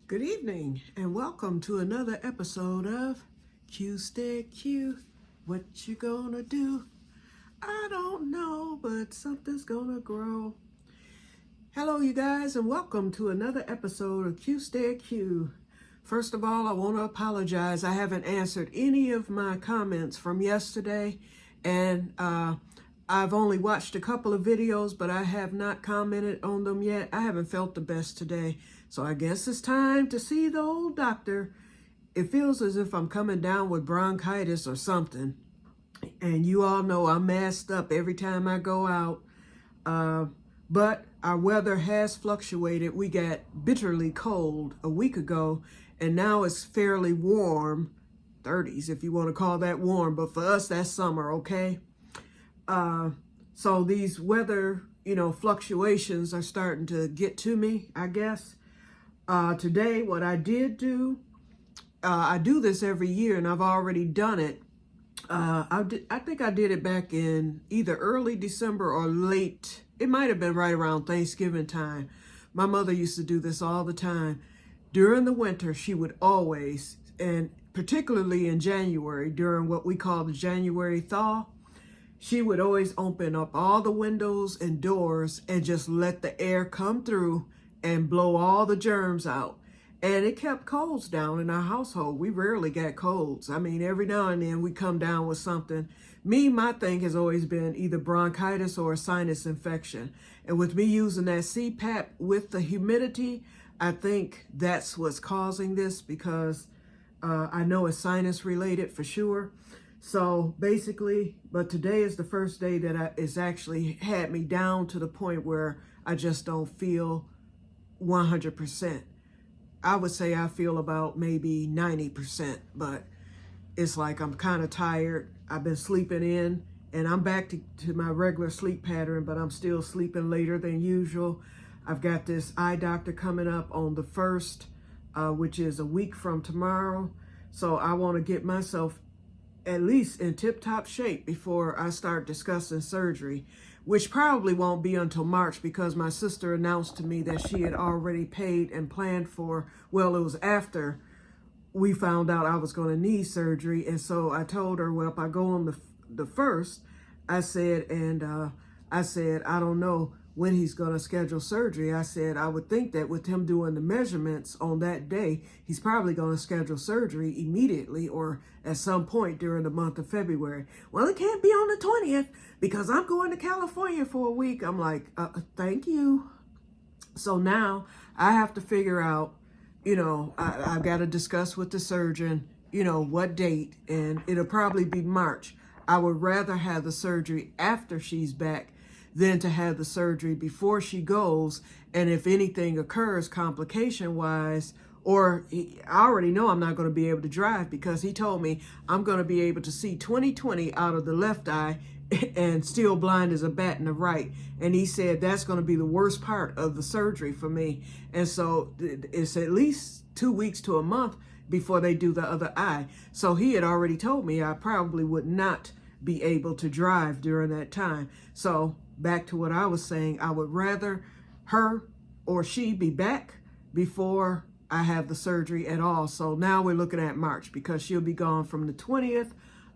Good evening and welcome to another episode of Que-stead-Que. What you gonna do? I don't know, but something's gonna grow. Hello you guys and welcome to another episode of Que-stead-Que. First of all, I want to apologize. I haven't answered any of my comments from yesterday, and I've only watched a couple of videos, but I have not commented on them yet. I haven't felt the best today, so I guess it's time to see the old doctor. It feels as if I'm coming down with bronchitis or something, and you all know I'm masked up every time I go out. But our weather has fluctuated. We got bitterly cold a week ago, and now it's fairly warm, 30s if you want to call that warm, but for us that's summer, okay? So these weather, fluctuations are starting to get to me, I guess. Today, what I did do, I do this every year, and I've already done it. I think I did it back in either early December or late. It might have been right around Thanksgiving time. My mother used to do this all the time. During the winter, she would always, and particularly in January, during what we call the January thaw, she would always open up all the windows and doors and just let the air come through and blow all the germs out. And it kept colds down in our household. We rarely got colds. I mean, every now and then we come down with something. My thing has always been either bronchitis or a sinus infection. And with me using that CPAP with the humidity, I think that's what's causing this, because I know it's sinus related for sure. So basically, but today is the first day that it's actually had me down to the point where I just don't feel 100%. I would say I feel about maybe 90%, but it's like I'm kind of tired. I've been sleeping in, and I'm back to my regular sleep pattern, but I'm still sleeping later than usual. I've got this eye doctor coming up on the 1st, which is a week from tomorrow. So I want to get myself at least in tip-top shape before I start discussing surgery, which probably won't be until March, because my sister announced to me that she had already paid and planned for, well, it was after we found out I was going to need surgery. And so I told her, well, if I go on the 1st, I said, I don't know when he's going to schedule surgery. I said, I would think that with him doing the measurements on that day, he's probably going to schedule surgery immediately or at some point during the month of February. Well, it can't be on the 20th because I'm going to California for a week. I'm like, thank you. So now I have to figure out, I've got to discuss with the surgeon, what date, and it'll probably be March. I would rather have the surgery after she's back than to have the surgery before she goes. And if anything occurs complication-wise, or I already know I'm not going to be able to drive, because he told me I'm going to be able to see 20/20 out of the left eye and still blind as a bat in the right. And he said that's going to be the worst part of the surgery for me. And so it's at least 2 weeks to a month before they do the other eye. So he had already told me I probably would not be able to drive during that time. So back to what I was saying, I would rather her or she be back before I have the surgery at all. So now we're looking at March, because she'll be gone from the 20th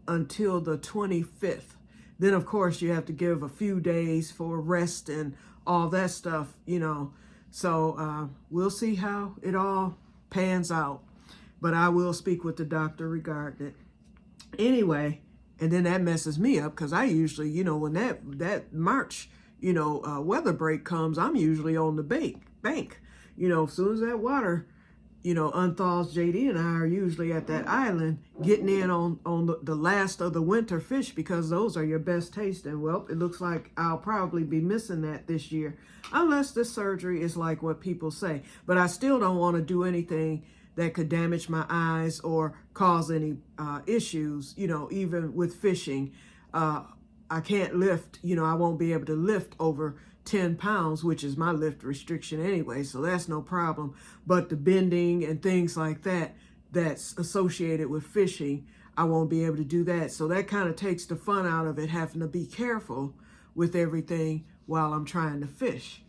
until the 25th. Then, of course, you have to give a few days for rest and all that stuff, So we'll see how it all pans out. But I will speak with the doctor regarding it. Anyway, and then that messes me up, because I usually, when that March, weather break comes, I'm usually on the bank. As soon as that water, unthaws, JD and I are usually at that island getting in on the last of the winter fish, because those are your best tasting. Well, it looks like I'll probably be missing that this year, unless this surgery is like what people say. But I still don't want to do anything that could damage my eyes or cause any issues, even with fishing. I can't lift, I won't be able to lift over 10 pounds, which is my lift restriction anyway, so that's no problem. But the bending and things like that, that's associated with fishing, I won't be able to do that. So that kind of takes the fun out of it, having to be careful with everything while I'm trying to fish.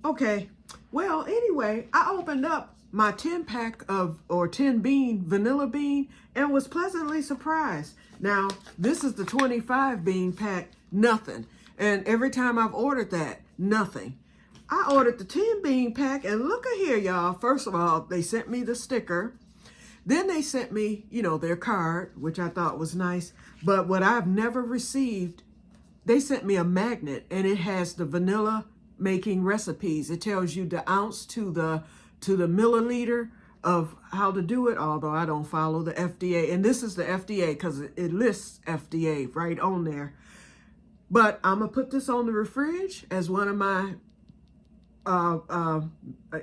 Okay, well, anyway, I opened up my 10 pack of, or 10 bean, vanilla bean, and was pleasantly surprised. Now, this is the 25 bean pack, nothing. And every time I've ordered that, nothing. I ordered the 10 bean pack, and look at here, y'all. First of all, they sent me the sticker. Then they sent me, you know, their card, which I thought was nice. But what I've never received, they sent me a magnet, and it has the vanilla making recipes. It tells you the ounce to the milliliter of how to do it, although I don't follow the FDA. And this is the FDA because it lists FDA right on there. But I'm going to put this on the fridge as one of my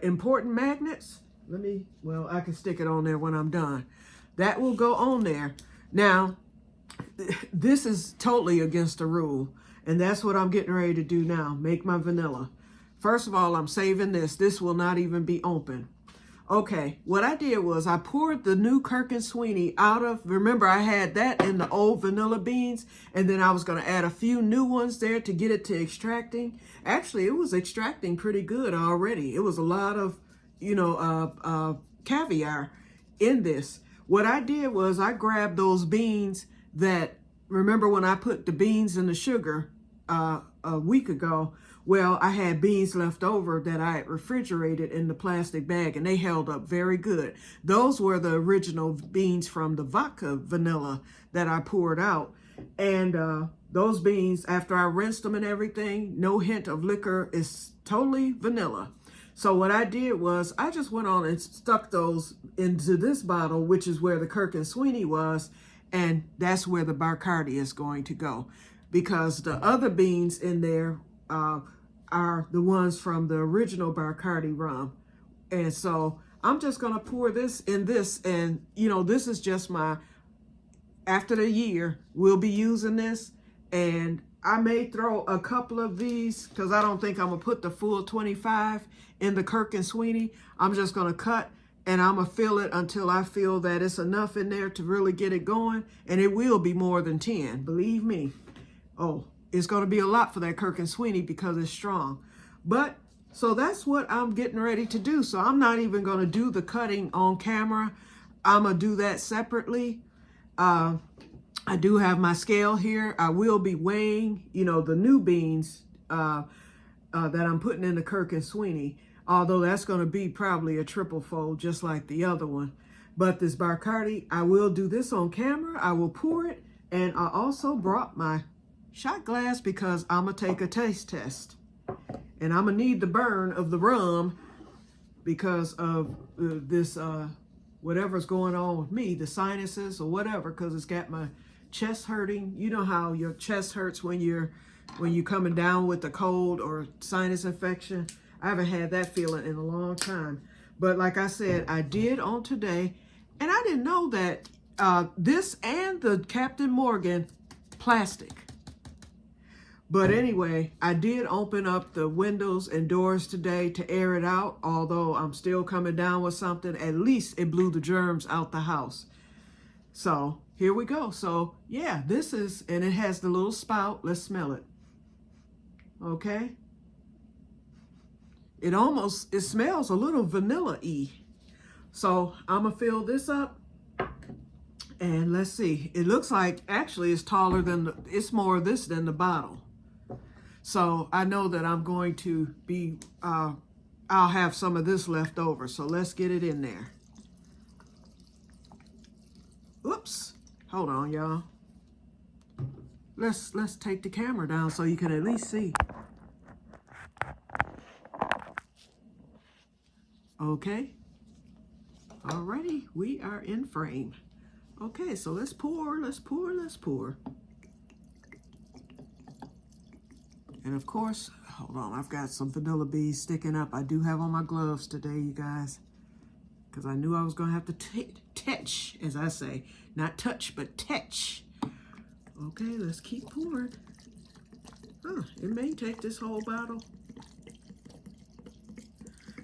important magnets. Well, I can stick it on there when I'm done. That will go on there. Now, this is totally against the rule. And that's what I'm getting ready to do now. Make my vanilla. First of all, I'm saving this. This will not even be open. Okay, what I did was I poured the new Sweeney out of, remember I had that in the old vanilla beans, and then I was going to add a few new ones there to get it to extracting. Actually, it was extracting pretty good already. It was a lot of, you know, caviar in this. What I did was I grabbed those beans that, remember when I put the beans in the sugar a week ago? Well, I had beans left over that I had refrigerated in the plastic bag, and they held up very good. Those were the original beans from the vodka vanilla that I poured out. And those beans, after I rinsed them and everything, no hint of liquor, is totally vanilla. So what I did was I just went on and stuck those into this bottle, which is where the Sweeney was, and that's where the Bacardi is going to go. Because the other beans in there are the ones from the original Bacardi rum. And so I'm just going to pour this in this. And, you know, this is just my, after the year, we'll be using this. And I may throw a couple of these because I don't think I'm going to put the full 25 in the Sweeney. I'm just going to cut and I'm going to fill it until I feel that it's enough in there to really get it going. And it will be more than 10, believe me. Oh, it's going to be a lot for that Sweeney because it's strong. But, so that's what I'm getting ready to do. So I'm not even going to do the cutting on camera. I'm going to do that separately. I do have my scale here. I will be weighing, you know, the new beans that I'm putting in the Sweeney. Although that's going to be probably a triple fold, just like the other one. But this Bacardi, I will do this on camera. I will pour it. And I also brought my shot glass because I'm going to take a taste test. And I'm going to need the burn of the rum because of this, whatever's going on with me, the sinuses or whatever, because it's got my chest hurting. You know how your chest hurts when you're coming down with a cold or sinus infection. I haven't had that feeling in a long time. But like I said, I did on today. And I didn't know that this and the Captain Morgan plastic. But anyway, I did open up the windows and doors today to air it out. Although I'm still coming down with something. At least it blew the germs out the house. So here we go. So yeah, this is, and it has the little spout. Let's smell it. Okay. It smells a little vanilla-y. So I'm going to fill this up. And let's see. It looks like actually it's taller than, it's more of this than the bottle. So I know that I'm going to be, I'll have some of this left over. So let's get it in there. Oops. Hold on, y'all. Let's take the camera down so you can at least see. Okay. Alrighty, we are in frame. Okay, so let's pour. And of course, hold on, I've got some vanilla bees sticking up. I do have on my gloves today, you guys, because I knew I was going to have to touch, as I say. Not touch, but touch. Okay, let's keep pouring. Oh, it may take this whole bottle.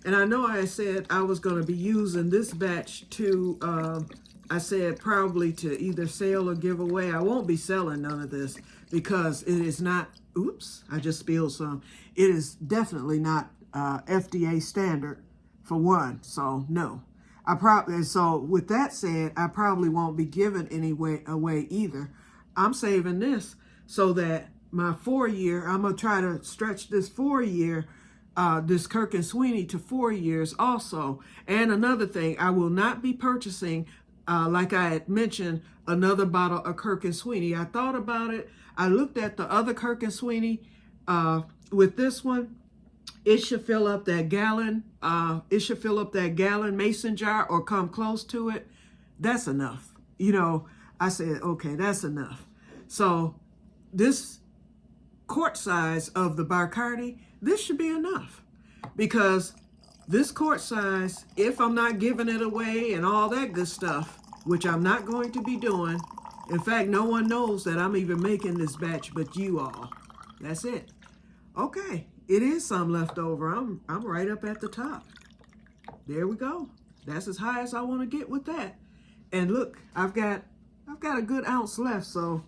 And I know I said I was going to be using this batch to, I said probably to either sell or give away. I won't be selling none of this because it is not, oops, I just spilled some. It is definitely not FDA standard for one. So no, so with that said, I probably won't be giving any away either. I'm saving this so that my 4-year, I'm gonna try to stretch this 4-year, this Kirk and Sweeney to 4 years also. And another thing, I will not be purchasing, like I had mentioned, another bottle of Kirk and Sweeney. I thought about it. I looked at the other Kirk and Sweeney. With this one, it should fill up that gallon. It should fill up that gallon mason jar or come close to it. That's enough. You know, I said, okay, that's enough. So this quart size of the Bacardi, this should be enough, because this quart size, if I'm not giving it away and all that good stuff, which I'm not going to be doing. In fact, no one knows that I'm even making this batch but you all. That's it. Okay, it is some left over. I'm right up at the top. There we go. That's as high as I want to get with that. And look, I've got a good ounce left, so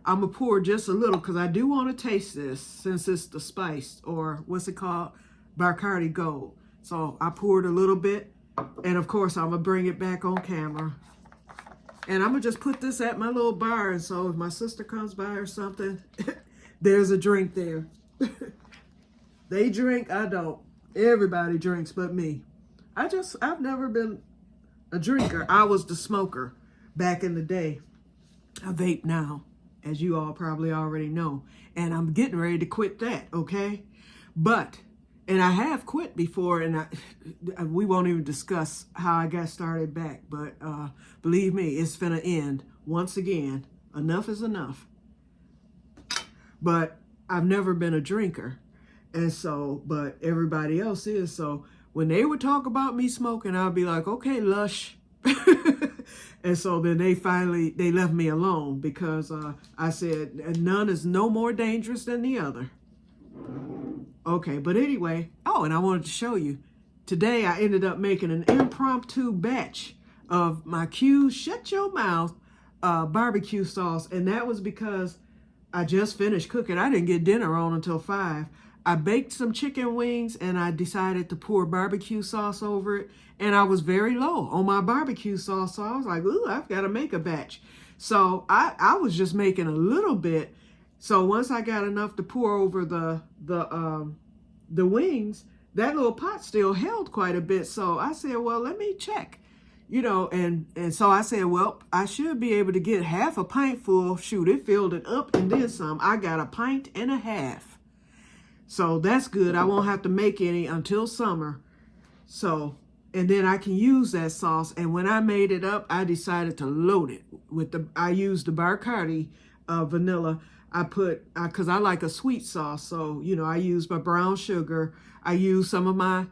I'm gonna pour just a little because I do want to taste this since it's the spice, or what's it called? Bacardi Gold. So I poured a little bit, and of course I'm gonna bring it back on camera. And I'm gonna just put this at my little bar, and so if my sister comes by or something, there's a drink there. They drink, I don't. Everybody drinks but me. I've never been a drinker. I was the smoker back in the day. I vape now, as you all probably already know. And I'm getting ready to quit that, okay? And I have quit before, and we won't even discuss how I got started back. But believe me, it's finna end once again. Enough is enough. But I've never been a drinker. And so, but everybody else is. So when they would talk about me smoking, I'd be like, okay, lush. And so then they left me alone, because I said, none is no more dangerous than the other. Okay, but anyway, oh, and I wanted to show you. Today I ended up making an impromptu batch of my Shut Your Mouth barbecue sauce. And that was because I just finished cooking. I didn't get dinner on until 5. I baked some chicken wings, and I decided to pour barbecue sauce over it. And I was very low on my barbecue sauce, so I was like, ooh, I've got to make a batch. So I was just making a little bit. So once I got enough to pour over the wings, that little pot still held quite a bit. So I said, well, let me check, you know, and so I said, well, I should be able to get half a pint full. Shoot, it filled it up and then some. I got a pint and a half. So that's good. I won't have to make any until summer. So, and then I can use that sauce. And when I made it up, I decided to load it with I used the Bacardi vanilla. Because I like a sweet sauce. So, you know, I use my brown sugar. I use some of my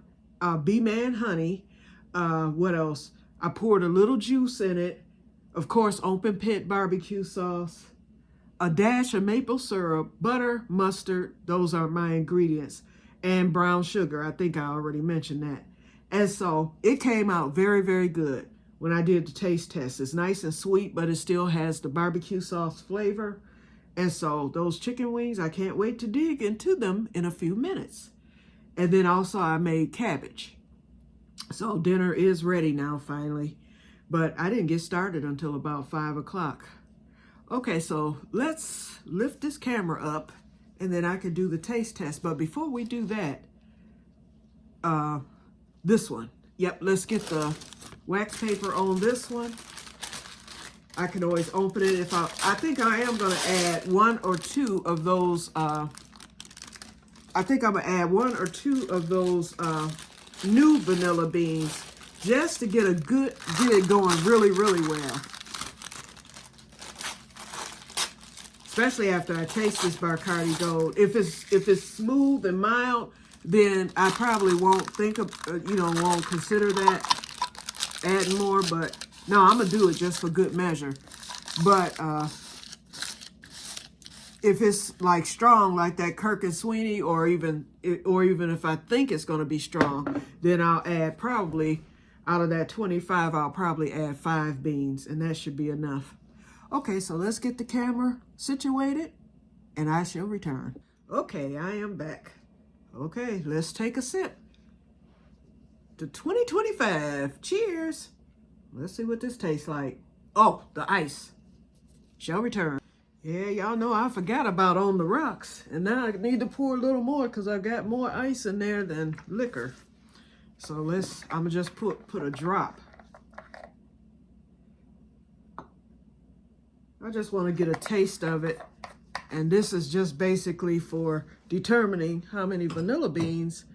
B-Man honey. What else? I poured a little juice in it. Of course, open pit barbecue sauce. A dash of maple syrup, butter, mustard. Those are my ingredients. And brown sugar. I think I already mentioned that. And so it came out very, very good when I did the taste test. It's nice and sweet, but it still has the barbecue sauce flavor. And so those chicken wings, I can't wait to dig into them in a few minutes. And then also I made cabbage. So dinner is ready now finally. But I didn't get started until about 5 o'clock. Okay, so let's lift this camera up and then I can do the taste test. But before we do that, this one. Yep, let's get the wax paper on this one. I can always open it if I think I am going to add 1 or 2 of those. I think I'm going to add 1 or 2 of those new vanilla beans just to get it going really, really well. Especially after I taste this Bacardi Gold. If it's smooth and mild, then I probably won't won't consider that adding more. But no, I'm gonna do it just for good measure. But if it's like strong, like that Kirk and Sweeney, or even if I think it's gonna be strong, then I'll add probably out of that 25, I'll probably add 5 beans, and that should be enough. Okay, so let's get the camera situated, and I shall return. Okay, I am back. Okay, let's take a sip to 2025. Cheers. Let's see what this tastes like. Oh, the ice shall return. Yeah, y'all know I forgot about On the Rocks. And now I need to pour a little more because I got more ice in there than liquor. So I'm gonna just put a drop. I just want to get a taste of it. And this is just basically for determining how many vanilla beans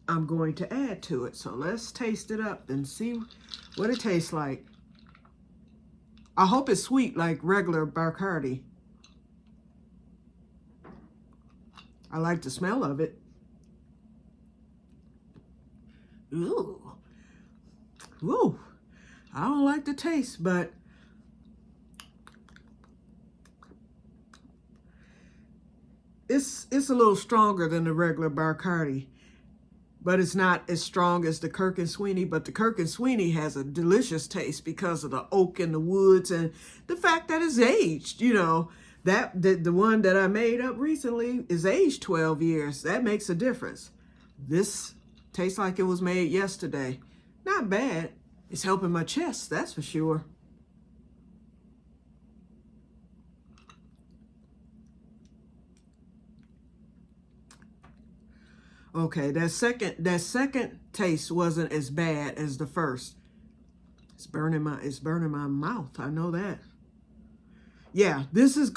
I'm going to add to it. So let's taste it up and see what it tastes like. I hope it's sweet like regular Bacardi. I like the smell of it. Ooh. Ooh. I don't like the taste, but it's a little stronger than the regular Bacardi. But it's not as strong as the Kirk and Sweeney. But the Kirk and Sweeney has a delicious taste because of the oak and the woods and the fact that it's aged. You know, the one that I made up recently is aged 12 years. That makes a difference. This tastes like it was made yesterday. Not bad. It's helping my chest, that's for sure. Okay, that second taste wasn't as bad as the first. It's burning my mouth. I know that. Yeah, this is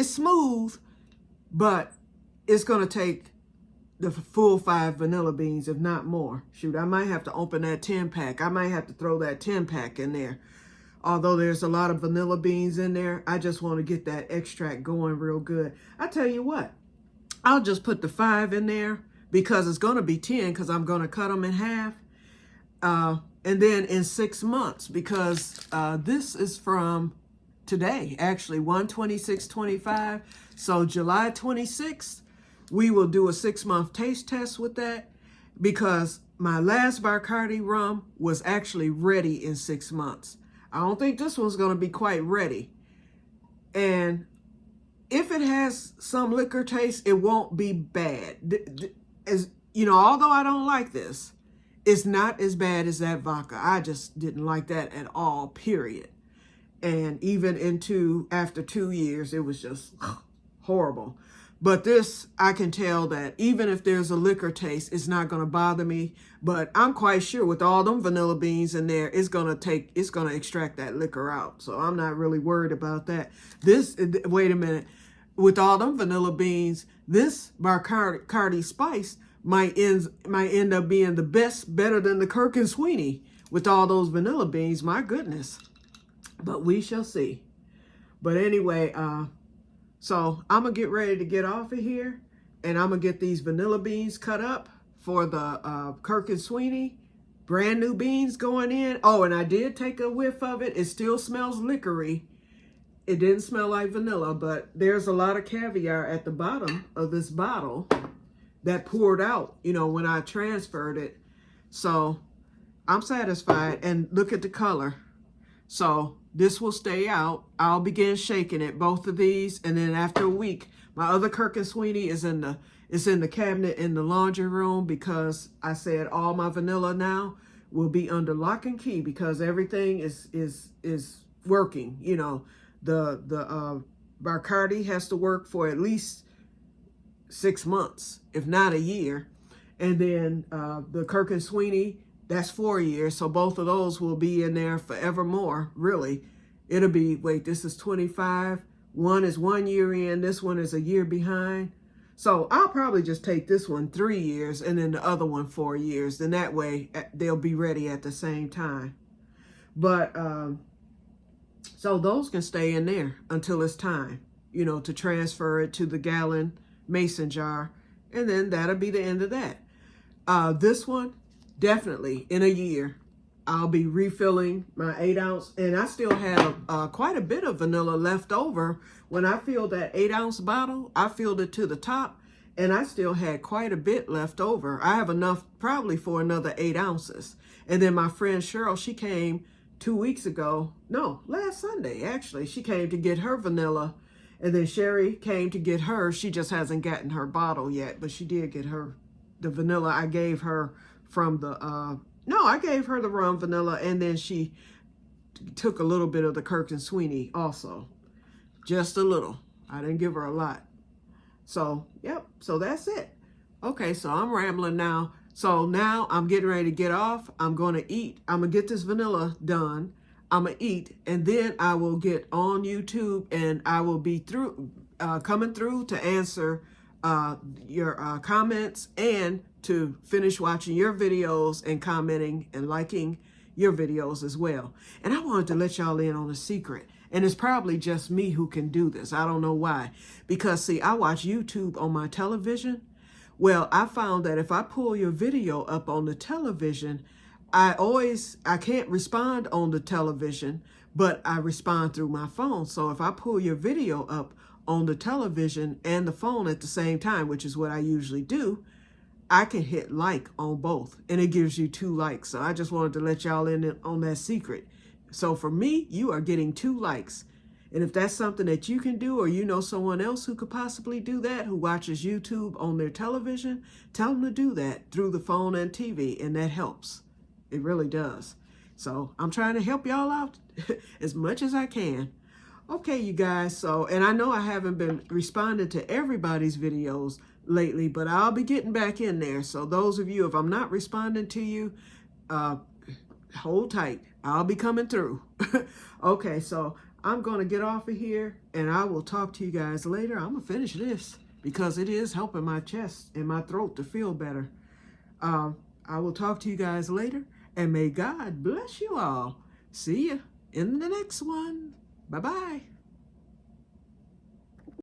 smooth, but it's gonna take the full 5 vanilla beans, if not more. Shoot, I might have to open that 10-pack. I might have to throw that 10-pack in there. Although there's a lot of vanilla beans in there, I just want to get that extract going real good. I tell you what, I'll just put the 5 in there because it's going to be 10 because I'm going to cut them in half. And then in 6 months, because this is from today, actually, 1/26/25. So July 26th, we will do a 6-month taste test with that because my last Bacardi rum was actually ready in 6 months. I don't think this one's going to be quite ready. And if it has some liquor taste, it won't be bad. As you know, although I don't like this, it's not as bad as that vodka. I just didn't like that at all, period. And even after 2 years, it was just horrible. But this, I can tell that even if there's a liquor taste, it's not going to bother me. But I'm quite sure with all them vanilla beans in there, it's going to extract that liquor out. So I'm not really worried about that. Wait a minute. With all them vanilla beans, this Bacardi Spice might end up being better than the Kirk and Sweeney with all those vanilla beans. My goodness. But we shall see. But anyway, so I'm going to get ready to get off of here. And I'm going to get these vanilla beans cut up for the Kirk and Sweeney. Brand new beans going in. Oh, and I did take a whiff of it. It still smells liquory. It didn't smell like vanilla, but there's a lot of caviar at the bottom of this bottle that poured out, you know, when I transferred it. So I'm satisfied. And look at the color. So this will stay out. I'll begin shaking it, both of these, and then after a week, my other Kirk and Sweeney is in the cabinet in the laundry room because I said all my vanilla now will be under lock and key because everything is working. You know, the Bacardi has to work for at least 6 months, if not a year, and then the Kirk and Sweeney, that's 4 years. So both of those will be in there forevermore, really. It'll be, wait, this is 25. One is 1 year in. This one is a year behind. So I'll probably just take this one 3 years and then the other one 4 years. Then that way they'll be ready at the same time. But so those can stay in there until it's time, you know, to transfer it to the gallon mason jar. And then that'll be the end of that. This one, definitely in a year, I'll be refilling my 8-ounce. And I still have quite a bit of vanilla left over. When I filled that 8-ounce bottle, I filled it to the top. And I still had quite a bit left over. I have enough probably for another 8 ounces. And then my friend Cheryl, she came 2 weeks ago. No, last Sunday, actually. She came to get her vanilla. And then Sherry came to get hers. She just hasn't gotten her bottle yet, but she did get the vanilla. I gave her from the, no, I gave her the rum vanilla, and then she took a little bit of the Kirk and Sweeney also. Just a little. I didn't give her a lot. So, yep, so that's it. Okay, so I'm rambling now. So now I'm getting ready to get off. I'm going to eat. I'm going to get this vanilla done. I'm going to eat, and then I will get on YouTube, and I will be coming through to answer your comments and to finish watching your videos and commenting and liking your videos as well. And I wanted to let y'all in on a secret. And it's probably just me who can do this. I don't know why. Because, see, I watch YouTube on my television. Well, I found that if I pull your video up on the television, I can't respond on the television, but I respond through my phone. So if I pull your video up on the television and the phone at the same time, which is what I usually do, I can hit like on both, and it gives you 2 likes. So I just wanted to let y'all in on that secret. So for me, you are getting 2 likes. And if that's something that you can do, or you know someone else who could possibly do that, who watches YouTube on their television, tell them to do that through the phone and TV, and that helps. It really does. So I'm trying to help y'all out as much as I can. Okay, you guys. So, and I know I haven't been responding to everybody's videos lately, but I'll be getting back in there. So those of you, if I'm not responding to you, hold tight. I'll be coming through. Okay, so I'm going to get off of here, and I will talk to you guys later. I'm going to finish this because it is helping my chest and my throat to feel better. I will talk to you guys later, and may God bless you all. See you in the next one. Bye-bye.